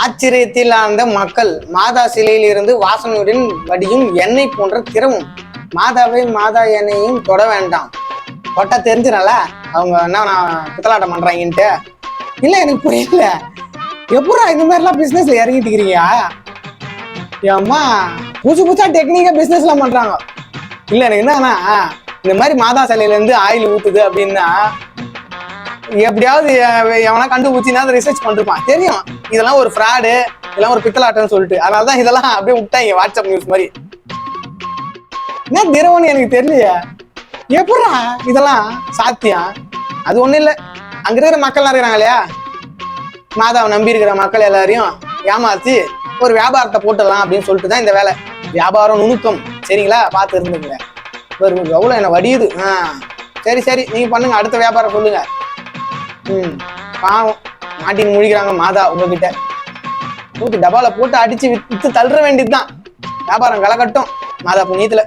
ஆச்சரியத்தில் ஆழ்ந்த மக்கள். மாதா சிலையில் இருந்து வாசனையுடன் வடியும் எண்ணெய் போன்ற திரவும். மாதாவை மாதா எண்ணெயையும் தொட வேண்டாம். தொட்டா தெரிஞ்சிடல அவங்க என்ன நான் பித்தலாட்டம் பண்றாங்கன்ட்டு. இல்ல எனக்கு புரியல, எப்படா இந்த மாதிரிலாம் பிசினஸ்ல இறங்கிட்டு இருக்கிறீங்க? ஏம்மா புதுசு புதுசா டெக்னிக்கா பிசினஸ் எல்லாம் பண்றாங்க. இல்ல எனக்கு என்னன்னா, இந்த மாதிரி மாதா சிலையில இருந்து ஆயில் ஊத்துது அப்படின்னா எப்படியாவது எவனா கண்டுபிடிச்சின்னா ரிசர்ச் பண்ணிருப்பான். தெரியும் இதெல்லாம் ஒரு ஃப்ராடு, இதெல்லாம் ஒரு பித்தலாட்டம்னு சொல்லிட்டு. அதனாலதான் இதெல்லாம் அப்படியே விட்டாங்க வாட்ஸ்அப் நியூஸ் மாதிரி. என்ன திரவம்னு எனக்கு தெரியலையே, எப்படா இதெல்லாம் சாத்தியம்? அது ஒண்ணும் இல்ல, அங்க இருக்கிற மக்கள் இருக்கிறாங்க இல்லையா, மாதாவை நம்பி இருக்கிற மக்கள் எல்லாரையும் ஏமாத்தி ஒரு வியாபாரத்தை போட்டுடலாம் அப்படின்னு சொல்லிட்டு தான் இந்த வேலை. வியாபாரம் நுணுக்கம், சரிங்களா? பார்த்து இருந்துங்க. எவ்வளவு என்ன வடியுது. சரி சரி, நீங்க பண்ணுங்க, அடுத்த வியாபாரம் சொல்லுங்க. பாவம் மாட்டின்னு முழிக்கிறாங்க மாதா உங்ககிட்ட. தூக்கி டபால போட்டு அடிச்சு வித்து தள்ளுற வேண்டியதுதான். வியாபாரம் கலக்கட்டும் மாதா புண்ணியத்துல.